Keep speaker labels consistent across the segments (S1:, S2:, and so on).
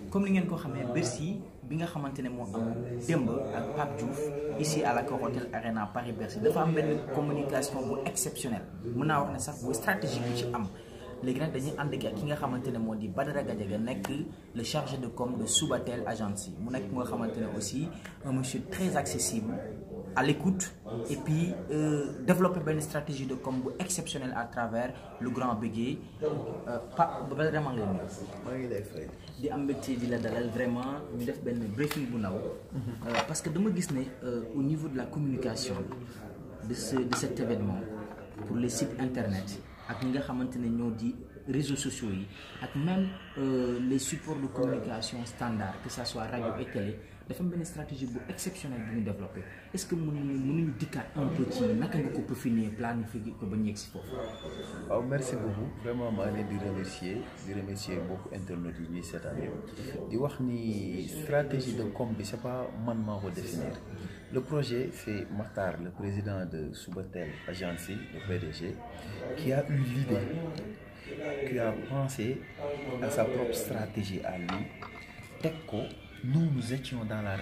S1: comme ni ngeen ko xamee Bercy bi nga xamante ne moo am démb ak Pape Diouf ici à l'Accor Hotel Arena Paris Bercy dafa am benn communication bu exceptionnelle mën naa wax ne sax bu stratégique bu ci am léegi nag dañuy ànd ak ki nga xamante ne moo di Badara Gadiaga nekk le chargé de com de Subatel Agency mu nekk nga xamante ne aussi un monsieur très accessible à l'écoute et puis développer benn stratégie de com bu exceptionnelle à travers le grand bégué Badara maa ngi lay nuyu.
S2: maa ngi lay fay.
S1: di am mbégte di la dalal vraiment ñu def benn briefing bu ndaw parce que dama gis ne au niveau de la communication de cet événement pour les sites internet ak ñi nga xamante ne ñoo di réseaux sociaux yi ak même les supports de communication standard que ça soit radio et télé dafa am benn stratégie bu exceptionnelle bu ñu développé est-ce que mënuñu dikkaat un peu ci naka nga ko peaufiner planifier ko ba ñu yegg si foofu.
S2: waaw merci beaucoup vraiment maa ngi leen di remercier mbokku internet yi ñuy seetaan yëpp di wax ni stratégie de com bi c'est pas man maa ko définir le projet c'est Makhtar le président de Subatel Agency le PDG qui a eu l'idée qui a pensé à sa propre stratégie à lui teg ko. Nous étions dans la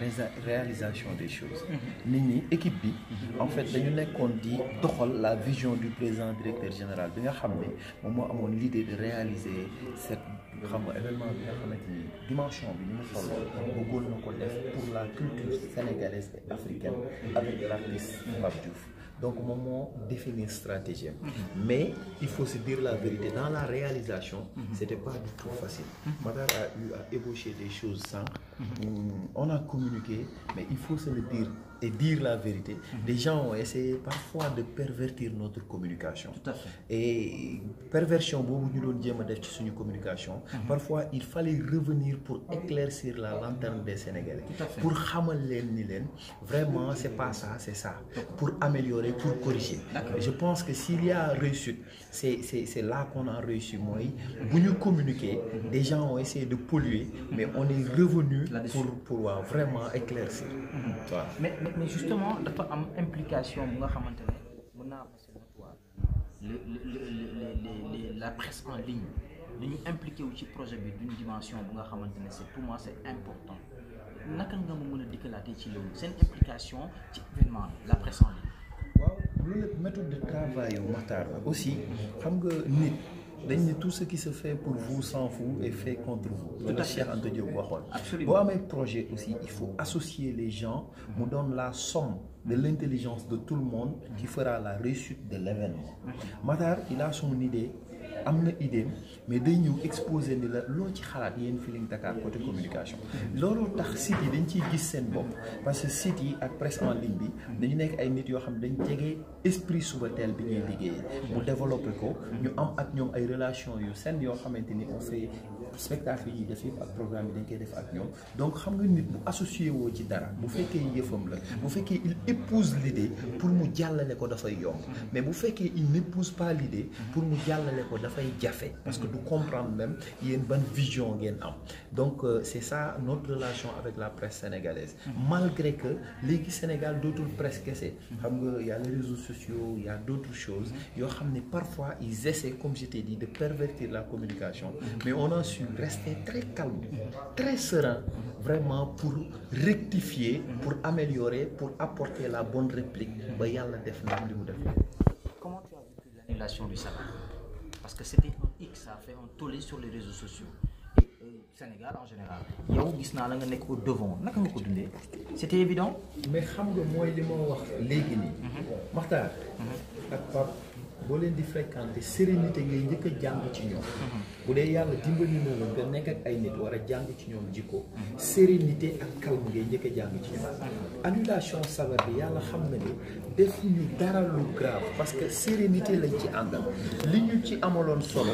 S2: réalisation des choses. nit ñi équipe bi en fait dañu nekkoon di doxal la vision du président directeur général bi nga xam ne moom moo amoon l'idée de réaliser cette événement bi nga xamante ni dimension bi ni mu tolloo bëggoon na ko def pour la culture sénégalaise et africaine avec l'artiste Pape Diouf. Donc moom moo définir stratégie mais il faut se dire la vérité dans la réalisation c'était pas du tout facile. Makhtar a eu à ébaucher des choses sans on a communiqué mais il faut se le dire et dire la vérité. Des gens ont essayé parfois de pervertir notre communication.
S1: Tout à fait.
S2: Et perversion boobu ñu doon jéem a def ci suñu communication. Parfois il fallait revenir pour éclaircir la lanterne des Sénégalais.
S1: Tout à fait.
S2: Pour xamal leen ni leen vraiment c'est pas ça c'est ça. Pour améliorer pour corriger. Je pense que s'il y a réussite c'est là qu'on a réussi mooy bu ñu communiquer des gens ont essayé de polluer mais on est revenu pour vraiment éclaircir. Voilà.
S1: Mais justement dafa am implication bu nga xamante ne mën naa passer notoire la presse en ligne dañu impliqué wu ci projet bi d'une dimension bu nga xamante ne c'est pour moi c'est important naka nga ma mën a dikkalaatee ci loolu seen implication ci événement la presse en ligne.
S2: waaw loolu méthode de travail yu Makhtar aussi xam nga nit dañ ne tout ce qui se fait pour vous s'en fout et fait contre vous. loolu Cheikh Anta Diop waxoon.
S1: Absolument.
S2: boo amee projet aussi il faut associer les gens mu doon la somme de l'intelligence de tout le monde qui fera la réussite de l'événement. Makhtar il a son idée am na idée mais day ñëw exposer ni la loo ci xalaat yéen Feeling Dakar côté communication. looloo tax sites yi dañ ciy gis seen bopp parce que sites yi ak presse en ligne bi dañu nekk ay nit yoo xam ne dañ jege esprit Subatel bi ñuy liggéey mu développer ko ñu am ak ñoom ay relations yu seen yoo xamante ni on fait spectacle yi def yëpp ak programme yi dañ koy def ak ñoom donc xam nga nit bu associé woo ci dara bu fekkee yëfam la bu fekkee il épouse l'idée pour mu jàllale ko dafay yomb mais bu fekkee il n'épouse pas l'idée pour mu jàllale ko dafay jafe parce que du comprendre même yéen ban vision ngeen am donc c'est ça notre relation avec la presse sénégalaise malgré que léegi Sénégal dootul presse kese xam nga y a les réseaux sociaux y a d'autres choses yoo xam ne parfois ils essaient comme je t'ai dit de pervertir la communication mais on a su rester très calme très serein vraiment pour rectifier pour améliorer pour apporter la bonne réplique ba yàlla def na li mu def.
S1: Comment tu as vécu l'annulation du sabbat? Parce que c'était un X, ça a fait un tollé sur les réseaux sociaux et Sénégal en général. yow gis naa la nga nekk au devant naka nga ko dundee c'était évident.
S2: mais xam nga mooy li ma wax léegi nii. Makhtar ak Pape boo leen di fréquenter sérénité ngay njëkk a jàng ci ñoom. bu dee yàlla dimbali na la nga nekk ak ay nit war a jàng ci ñoom jikko sérénité ak calme ngay njëkk a jàng ci ñoom. annulation sabar bi yàlla xam na ni def ñu dara lu grave parce que sérénité lañ ci àndal li ñu ci amaloon solo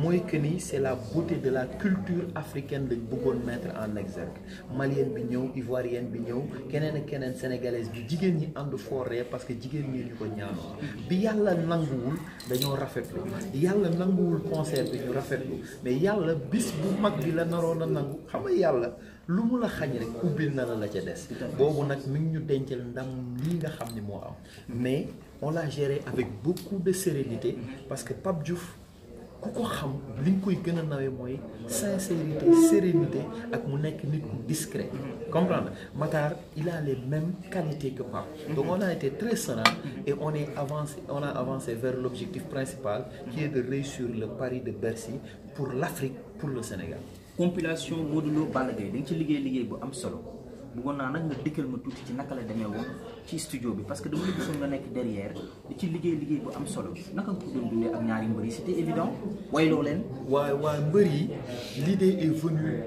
S2: mooy que ni c'est la beauté de la culture africaine lañ bëggoon mettre en exergue malienne bi ñëw ivoirienne bi ñëw keneen ak keneen sénégalaise bi jigéen ñi ànd forêt parce que jigéen ñi ñu ko ñaanoo bi yàlla nanguwul dañoo rafetlu yàlla nanguwul concert bi ñu rafetlu mais yàlla bis bu mag bi la naroon a nangu xam nga yàlla lu mu la xañ rek ubbil na la ca des boobu nag mi ngi ñu dencal ndam lii nga xam ni moo am mais on l'a géré avec beaucoup de sérénité parce que Pape Diouf ku ko xam li nga koy gën a nawee mooy sincérité sérénité ak mu nekk nit ku discret. comprendre Matar il a les mêmes qualités que Pape. donc on a été très serein et on a avancé vers l'objectif principal qui est de réussir le pari de Bercy pour l'Afrique, pour le Sénégal.
S1: compilation Modou Lo Balla Gaye da nga ci liggéey bu am solo bëggoon naa nag nga dikkal ma tuuti ci naka la demee woon ci studio bi parce que dama la gisoon nga nekk derrière di ci liggéey bu am solo naka nga ko doon dundee ak ñaari mbër yi c'était évident wayloo leen.
S2: waa mbër yi l'idée est venue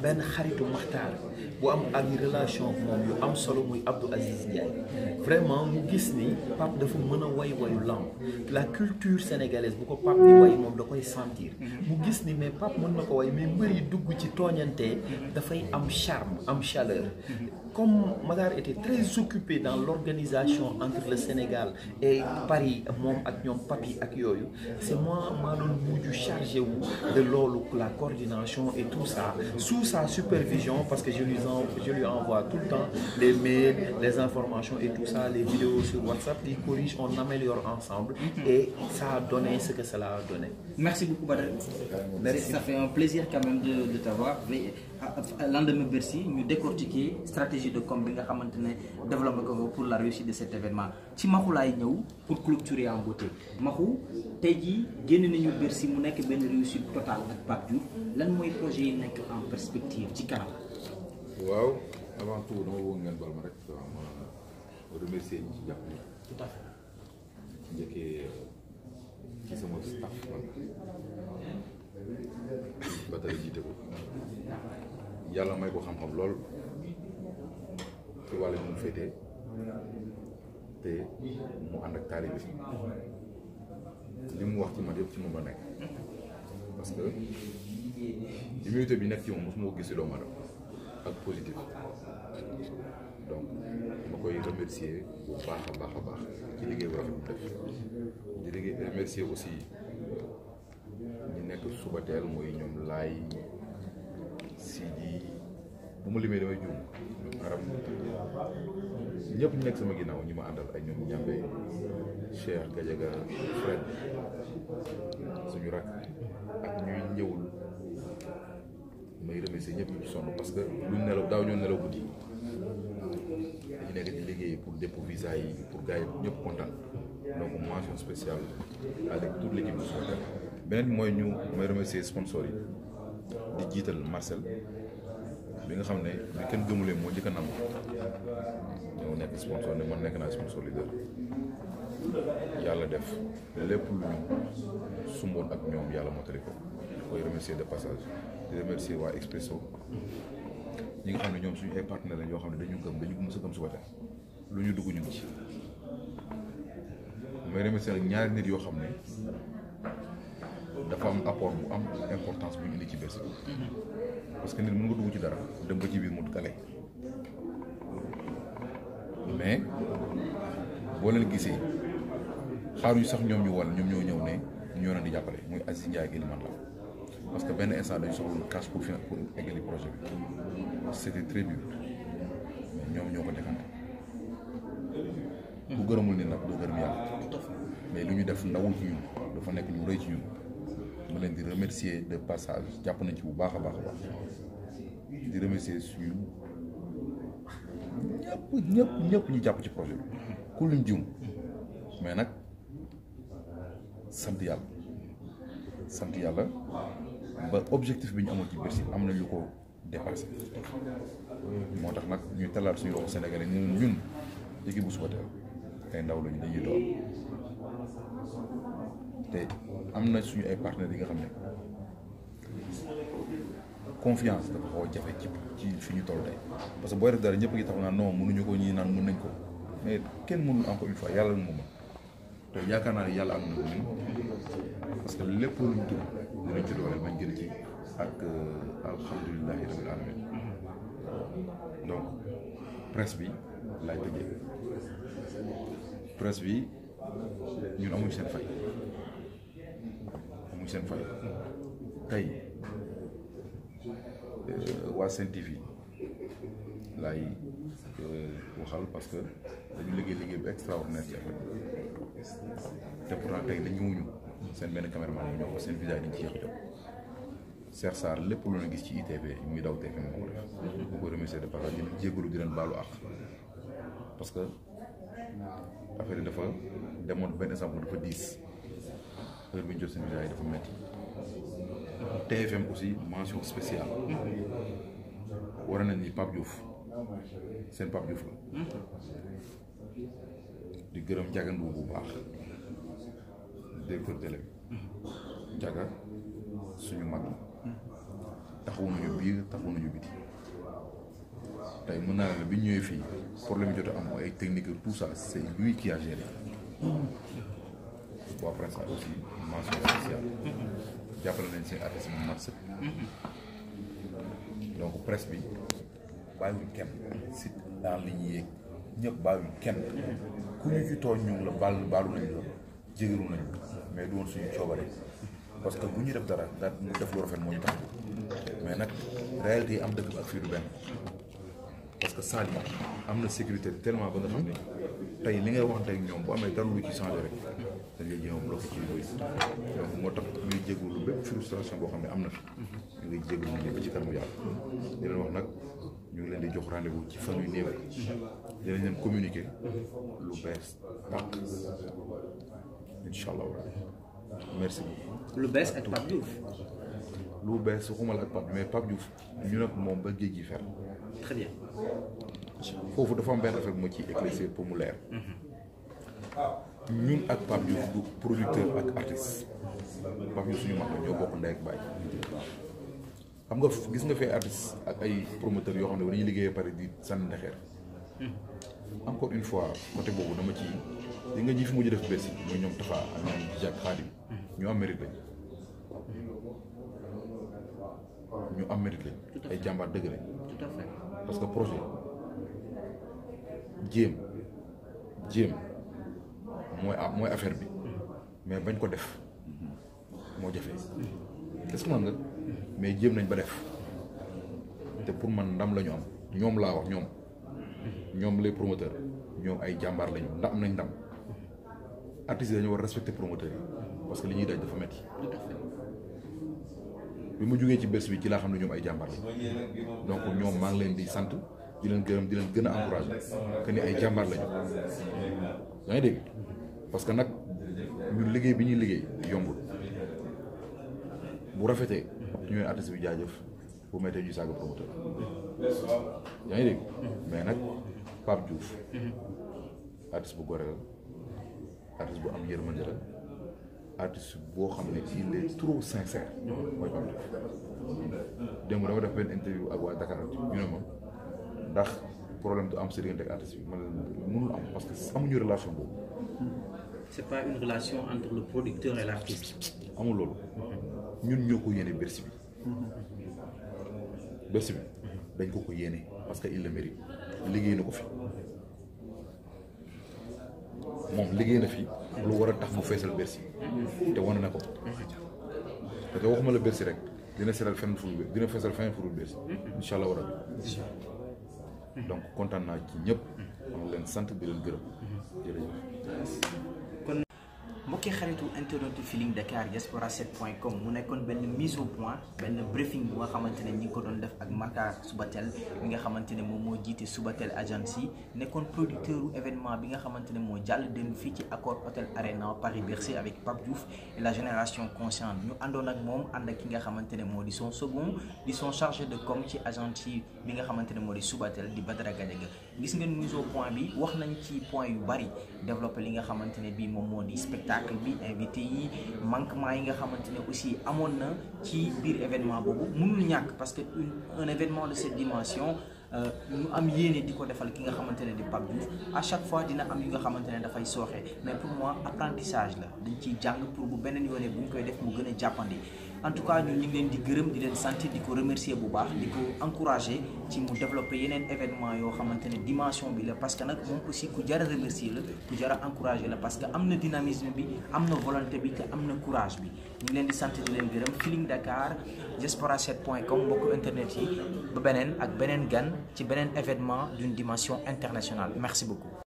S2: benn xaritu Maxtaar bu am ak relation moom yu am solo muy Abdou Aziz Ndiaye vraiment mu gis ni Pape dafa mën a wayu lamb la culture sénégalaise bu ko Pape di way moom da koy sentir mu gis ni mais Pape mën na ko way mais mbër yi dugg ci tooñante dafay am charme am chaleur. Comme Matar était très occupé dans l'organisation entre le Sénégal et Paris moom ak ñoom Papi ak yooyu c'est moi maa doon mujj chargé wu de loolu la coordination et tout ça sous sa supervision parce que je lui envoie tout le temps les mails les informations et tout ça les vidéos sur WhatsApp il corrige on améliore ensemble et ça a donné ce que cela a donné.
S1: Merci beaucoup Badara. Merci. Ça fait un plaisir quand même de t'avoir. Lendemain Bercy ñu décortiquer stratégie de com bi nga xamante ne développé ko pour la réussite de cet événement ci Maxu laay ñëw pour clôturer en beauté Maxu tey jii génn nañu Bercy mu nekk benn réussite totale ak Pape Diouf lan mooy projet yi nekk en perspective ci kanam.
S3: waaw avant tout dama bëgg ngeen bal ma rek ma remercier ñi ci jàpp ni
S1: tout à fait
S3: ci njëkkee ci sama staff man ba tey jiite ko yàlla may ko xam-xam lool ci wàll mu féetee te mu ànd ak taalibe li mu wax ci man yëpp ci moom la nekk parce que immunité bi nekk ci moom mosuma ko gis ci doomu aadama ak positif donc ma koy remercier bu baax a baax ci liggéey bu rafet bu def di liggéey remercier aussi ñi nekk suba teel mooy ñoom laay Sidi bu ma limee damay juum ñoom arab ñëpp ñu nekk sama ginnaaw ñi ma àndal ay ñoom ñambe Cheikh Gadiaga Fred suñu rak ak ñuy ñëwul may remercier ñëpp ñu sonn parce que luñ nelaw daaw ñoo nelaw guddi dañu nekk di liggéey pour dépôt visa yi pour gars yi ñëpp kontaan donc mention spéciale avec toute l'équipe bu Sonatel beneen bi mooy ñu may remercier sponsors yi di jiital Marcel bi nga xam ne bi kenn gëmulee moo njëkk a nangu ñoo nekk sponsor ne man nekk naa sponsor leader yàlla def lépp lu ñu sumboon ak ñoom yàlla motali ko koy remercier de passage di remercier waa Expresso ñi nga xam ne ñoom suñu ay partenaires lañ yoo xam ne dañu mës a gëm Subatel lu ñu dugg ñu ngi ci may remercier nag ñaari nit yoo xam ne dafa am apport bu am importance bu ñu indi ci Bercy parce que nit mën nga dugg ci dara dem ba ci biir mu gale mais boo leen gisee xaaruñu sax ñoom ñu wal ñoom ñoo ñëw ne ñoo leen di jàppale muy Aziz Ndiaye ak Elimane la parce que benn instant dañu soxla cash pour eggali projet bi c'était très dur mais ñoom ñoo ko defante ku gërëmul ni nag doo gërëm yàlla mais lu ñu def ndawul ci ñun dafa nekk lu rëy ci ñun ma leen di remercier de passage jàpp nañ ci bu baax a baax di remercier suñu ñëpp ñu jàpp ci projet bi ku lim jiw mais nag sant yàlla ba objectif bi ñu amoon ci Bercy am na lu ko dépassé moo tax nag ñuy talaat suñu loxo Sénégalais ñun équipe bu Subatel ay ndaw lañu dañuy door te am na suñu ay partenaires yi nga xam ne confiance dafa xaw a jafe ci fi ñu toll tey parce que booy def dara ñëpp ngi taxaw naan non mënuñu ko ñii naan mën nañ ko mais kenn mënul encore une fois yàlla moom te yaakaar naa ne yàlla am na ko ñun parce que lépp luñ dugg dinañ ci dooleel bañ gën ci ak alhamdulilahi rabbil alamin donc presse bi laay tëjee presse bi ñun amuñ seen fay tey waa Sen TV laay waxal parce que dañu liggéey bu extraordinaire ci affaire te pourtant tey dañu ñëwuñu seen benn caméraman yi ñoo ko seen visage dañ ci yéex a jot Cheikh Sarr lépp lu leen gis ci ITV muy daw TFM moo ko def bu ko remercier de passage di leen jégalu di leen baalu àq parce que affaire yi dafa demoon benn exemple dafa diis heure bi ñu jot seen visage yi dafa metti TFM aussi mention spéciale war nañ ni Pape Diouf seen Pape Diouf la di gërëm jagandu bu baax directeur télé bi jaga suñu mag la taxawu nañu biir taxawu nañu biti tey mën naa la bi ñëwee fii problème jot am ay technique tout ça c'est lui qui a géré waa Prince Art aussi mention spéciale jàppale nañ seen artiste bu mat sëkk donc presse bi bàyyiwuñ kenn site en ligne yeeg ñëpp bàyyiwuñ kenn ku ñu ci tooñ ñu la baalu nañ la jégalu nañ mais du woon suñu coobare parce que bu ñu def dara da def lu rafet moo ñu tax mais nag réalité yi am dëkk bi ak fii du benn parce que salle yi am na sécurité tellement ba nga xam ne tey li ngay waxante ak ñoom bu amee dara lu ci changé rek dañ lay jéem a bloqué ci yooyu donc moo tax ñuy jégalu bépp frustration boo xam ne am na fi ñu ngi jégalu nit ñi ba ci kanamu yàlla di leen wax nag ñu ngi leen di jox rendez-vous ci fan yu néew dinañ leen communiquer lu bees tàq incha allah merci beaucoup.
S1: lu bees ak Pape Diouf.
S3: lu bees waxuma la ak Pape mais Pape Diouf ñu nag moom ba géej gi fer.
S1: très bien.
S3: foofu dafa am benn affaire bu ma ciy éclaircir pour mu leer. ñun ak Pape Diouf du producteur ak artiste Pape Diouf suñu mag la ñoo bokk ndey ak baay xam nga gis nga fee artiste ak ay promoteurs yoo xam ne dañuy liggéey pare di sànni ndexeer encore une fois côté boobu dama ci li nga ñi fi mujj def Bercy muy ñoom Tafa ak ñoom Jacques Khadim ñu am mérite lañ ay jàmbaar dëgg lañ
S1: tout à fait
S3: parce que projet jéem mooy affaire bi mais bañ ko def moo jafe est-ce que man nga mais jéem nañ ba def te pour man ndam la ñu am ñoom laa wax ñoom les promoteurs ñoom ay jàmbaar lañu am nañ ndam artistes yi dañu war respecter promoteurs yi parce que li ñuy daj dafa metti bi mu jógee ci bés bi ci laa xam ne ñoom ay jàmbaar lañu donc ñoom maa ngi leen di sant di leen gërëm di leen gën a encourager que ni ay jàmbaar lañu yaa ngi dégg parce que nag ñun liggéey bi ñuy liggéey yombul bu rafetee ñu ne artiste bi jaajëf bu mettee ñuy saaga promoteur yaa ngi dégg mais nag Pape Diouf artiste bu gore la artiste bu am yërmande la artiste boo xam ne il est trop sincère mooy Pape Diouf démb dama def benn interview ak waa Dakar ñu ne ma ndax problème du am sa diggante ak artiste bi man mënul am parce que amuñu relation boobu.
S1: c'est pas une relation entre le producteur et l'artiste.
S3: amul loolu ñun ñoo ko yéene Bercy bi dañ ko yéene parce que il le mérite liggéey na ko fi moom liggéey na fi lu war a tax mu feesal Bercy te wane na ko te waxuma la Bercy rek dina seetal fenn fu dina feesal fenn fu Bercy incha allah rabbi donc kontaan naa ci ñëpp am leen sant di leen gërëm jërëjëf.
S1: mbokki xaritu internetu Feeling Dakar diaspora7.com mu nekkoon benn mise au point benn briefing bu nga xamante ne ñi ngi ko doon def ak Matar Subatel mi nga xamante ne moom moo jiite Subatel Agency nekkoon producteur événement bi nga xamante ne moo jàll dem fii ci Accor Hôtel Arena Paris Bercy avec Pape Diouf et la génération consciente ñu àndoon ak moom ànd ak ki nga xamante ne moo di son second di son chargé de com ci Agency bi nga xamante ne moo di Subatel di Badara Gadiaga gis ngeen mise au point bi wax nañ ci point yu bari développé li nga xamante ne bii moom moo di spectacle bi invité yi manquement yi nga xamante ne aussi amoon na ci biir événement boobu mënul ñàkk parce que un événement de cette dimension ñu am yéene di ko defal ki nga xamante ne di Pape Diouf à chaque fois dina am yu nga xamante ne dafay sooxe mais pour moi apprentissage la dañ ciy jàng pour bu beneen yoonee bu ñu koy def mu gën a jàppandi en tout cas ñun ñu ngi leen di gërëm di leen sant di ko remercier bu baax di ko encourager ci mu développer yeneen événement yoo xamante ne dimension bi la parce que nag moom aussi ku jar a remercier la ku jar a encourager la parce que am na dynamisme bi am na volonté bi te am na courage bi ñu ngi leen di sant di leen gërëm Feeling Dakar diaspora7.com mbokku internet yi ba beneen ak beneen gan ci beneen événement d'une dimension internationale merci beaucoup.